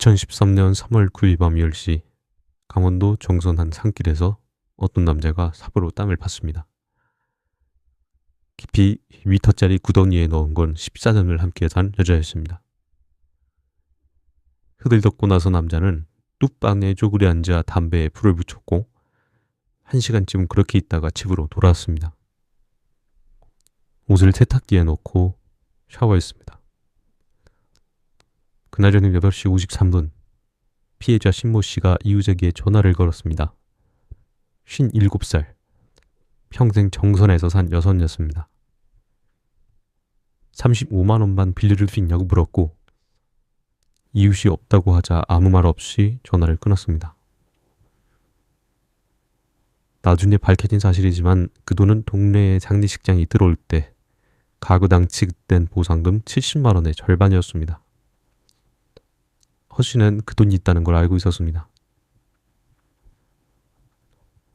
2013년 3월 9일 밤 10시 강원도 정선 한 산길에서 어떤 남자가 삽으로 땅을 팠습니다. 깊이 2터짜리 구덩이에 넣은 건 14년을 함께 산 여자였습니다. 흙을 덮고 나서 남자는 뚝방에 쪼그려 앉아 담배에 불을 붙였고 1시간쯤 그렇게 있다가 집으로 돌아왔습니다. 옷을 세탁기에 넣고 샤워했습니다. 그날 저녁 8시 53분 피해자 신모 씨가 이웃에게 전화를 걸었습니다. 57살 평생 정선에서 산 여성이었습니다. 35만 원만 빌려줄 수 있냐고 물었고 이웃이 없다고 하자 아무 말 없이 전화를 끊었습니다. 나중에 밝혀진 사실이지만 그 돈은 동네의 장례식장이 들어올 때 가구당 지급된 보상금 70만 원의 절반이었습니다. 허 씨는 그 돈이 있다는 걸 알고 있었습니다.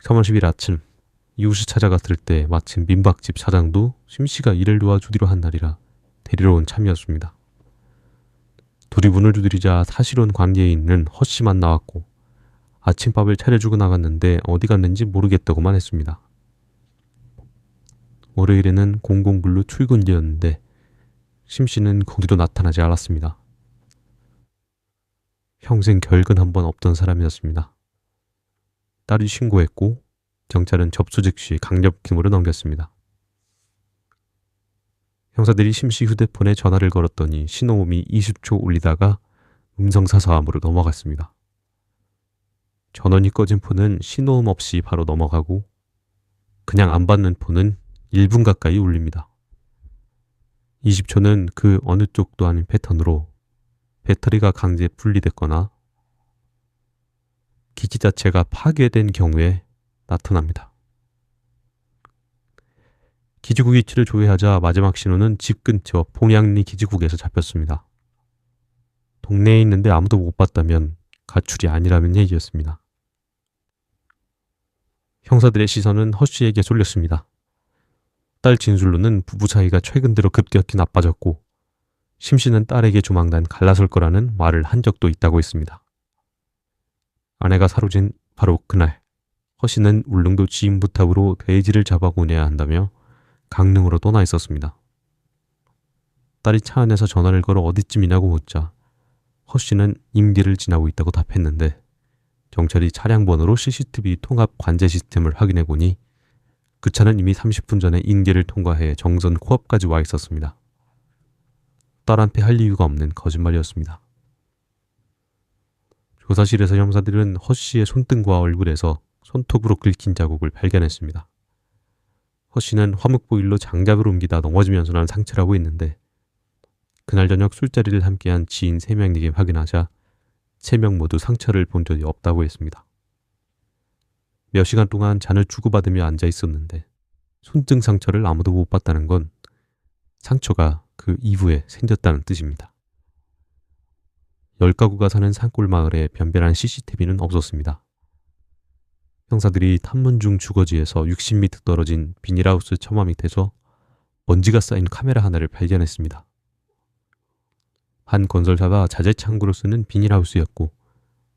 3월 10일 아침 이웃이 찾아갔을 때 마침 민박집 사장도 심 씨가 일을 도와주기로 한 날이라 데리러 온 참이었습니다. 둘이 문을 두드리자 사실혼 관계에 있는 허 씨만 나왔고 아침밥을 차려주고 나갔는데 어디 갔는지 모르겠다고만 했습니다. 월요일에는 공공근로 출근기였는데 심 씨는 거기도 나타나지 않았습니다. 평생 결근 한 번 없던 사람이었습니다. 딸이 신고했고 경찰은 접수 즉시 강력힘으로 넘겼습니다. 형사들이 심씨 휴대폰에 전화를 걸었더니 신호음이 20초 울리다가 음성사서함으로 넘어갔습니다. 전원이 꺼진 폰은 신호음 없이 바로 넘어가고 그냥 안 받는 폰은 1분 가까이 울립니다. 20초는 그 어느 쪽도 아닌 패턴으로 배터리가 강제 분리됐거나 기기 자체가 파괴된 경우에 나타납니다. 기지국 위치를 조회하자 마지막 신호는 집 근처 봉양리 기지국에서 잡혔습니다. 동네에 있는데 아무도 못 봤다면 가출이 아니라는 얘기였습니다. 형사들의 시선은 허 씨에게 쏠렸습니다. 딸 진술로는 부부 사이가 최근 들어 급격히 나빠졌고 심 씨는 딸에게 조만간 갈라설 거라는 말을 한 적도 있다고 했습니다. 아내가 사로진 바로 그날 허 씨는 울릉도 지인부탁으로 돼지를 잡아 보내야 한다며 강릉으로 떠나 있었습니다. 딸이 차 안에서 전화를 걸어 어디쯤이냐고 묻자 허 씨는 임기를 지나고 있다고 답했는데 경찰이 차량 번호로 CCTV 통합 관제 시스템을 확인해 보니 그 차는 이미 30분 전에 인계를 통과해 정선 코앞까지 와 있었습니다. 딸한테 할 이유가 없는 거짓말이었습니다. 조사실에서 형사들은 허 씨의 손등과 얼굴에서 손톱으로 긁힌 자국을 발견했습니다. 허 씨는 화목보일로 장작을 옮기다 넘어지면서 난 상처라고 했는데 그날 저녁 술자리를 함께한 지인 3명에게 확인하자 3명 모두 상처를 본 적이 없다고 했습니다. 몇 시간 동안 잔을 주고받으며 앉아 있었는데 손등 상처를 아무도 못 봤다는 건 상처가 그 이후에 생겼다는 뜻입니다. 10가구가 사는 산골 마을에 변변한 CCTV는 없었습니다. 형사들이 탐문 중 주거지에서 60m 떨어진 비닐하우스 처마 밑에서 먼지가 쌓인 카메라 하나를 발견했습니다. 한 건설사가 자재 창고로 쓰는 비닐하우스였고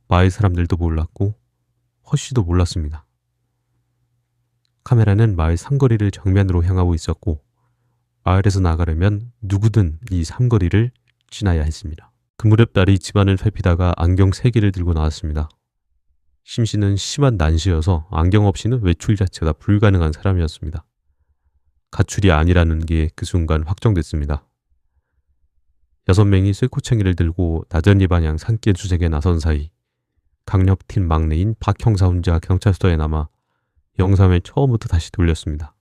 마을 사람들도 몰랐고 허 씨도 몰랐습니다. 카메라는 마을 삼거리를 정면으로 향하고 있었고 마을에서 나가려면 누구든 이 삼거리를 지나야 했습니다. 그 무렵 딸이 집안을 살피다가 안경 3개를 들고 나왔습니다. 심 씨는 심한 난시여서 안경 없이는 외출 자체가 불가능한 사람이었습니다. 가출이 아니라는 게 그 순간 확정됐습니다. 6명이 쇠코챙이를 들고 나전리 방향 산길 수색에 나선 사이 강력팀 막내인 박 형사 혼자 경찰서에 남아 영상을 처음부터 다시 돌렸습니다.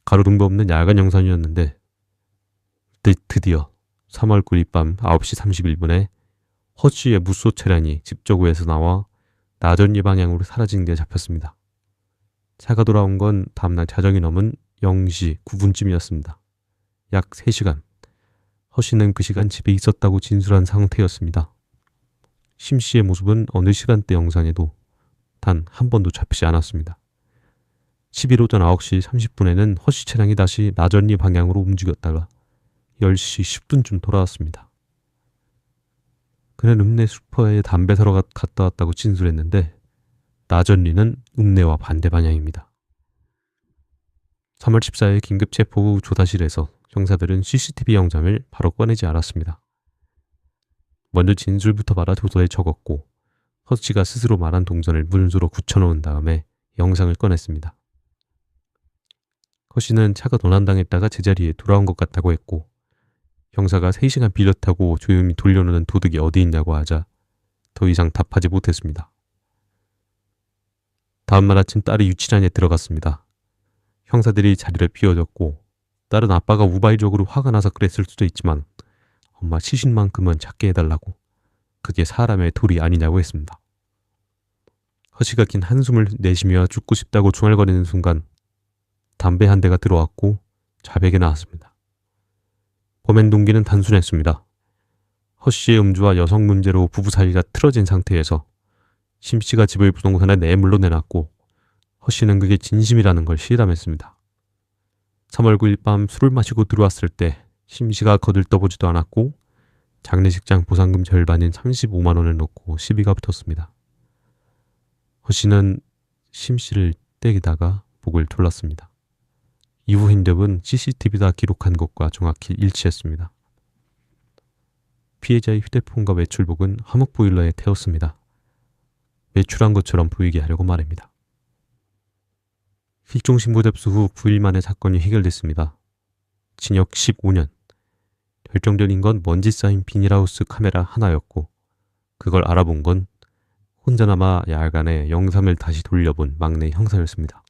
가로등도 없는 야간 영상이었는데 드디어 3월 9일 밤 9시 31분에 허 씨의 무소 차량이 집저구에서 나와 나전리 방향으로 사라진 게 잡혔습니다. 차가 돌아온 건 다음날 자정이 넘은 0시 9분쯤이었습니다. 약 3시간. 허 씨는 그 시간 집에 있었다고 진술한 상태였습니다. 심 씨의 모습은 어느 시간대 영상에도 단 한 번도 잡히지 않았습니다. 11일 오전 9시 30분에는 허 씨 차량이 다시 나전리 방향으로 움직였다가 10시 10분쯤 돌아왔습니다. 그는 읍내 슈퍼에 담배 사러 갔다 왔다고 진술했는데 나전리는 읍내와 반대 방향입니다. 3월 14일 긴급 체포 후 조사실에서 형사들은 CCTV 영상을 바로 꺼내지 않았습니다. 먼저 진술부터 말아 도서에 적었고 허 씨가 스스로 말한 동전을 문수로 굳혀놓은 다음에 영상을 꺼냈습니다. 허 씨는 차가 도난당했다가 제자리에 돌아온 것 같다고 했고 형사가 3시간 빌려 타고 조용히 돌려놓는 도둑이 어디 있냐고 하자 더 이상 답하지 못했습니다. 다음날 아침 딸이 유치장에 들어갔습니다. 형사들이 자리를 비워줬고 딸은 아빠가 우발적으로 화가 나서 그랬을 수도 있지만 엄마 시신만큼은 작게 해달라고 그게 사람의 도리 아니냐고 했습니다. 허씨가 긴 한숨을 내쉬며 죽고 싶다고 중얼거리는 순간 담배 한 대가 들어왔고 자백에 나왔습니다. 범행 동기는 단순했습니다. 허씨의 음주와 여성 문제로 부부 사이가 틀어진 상태에서 심씨가 집을 부동산에 뇌물로 내놨고 허씨는 그게 진심이라는 걸 실감했습니다. 3월 9일 밤 술을 마시고 들어왔을 때 심씨가 거들떠보지도 않았고 장례식장 보상금 절반인 35만 원을 놓고 시비가 붙었습니다. 허씨는 심씨를 때리다가 목을 졸랐습니다. 이후 행적은 CCTV가 기록한 것과 정확히 일치했습니다. 피해자의 휴대폰과 외출복은 화목 보일러에 태웠습니다. 외출한 것처럼 보이게 하려고 말입니다. 실종 신고 접수 후 9일 만에 사건이 해결됐습니다. 징역 15년. 결정적인 건 먼지 쌓인 비닐하우스 카메라 하나였고 그걸 알아본 건 혼자나마 야간에 영상을 다시 돌려본 막내 형사였습니다.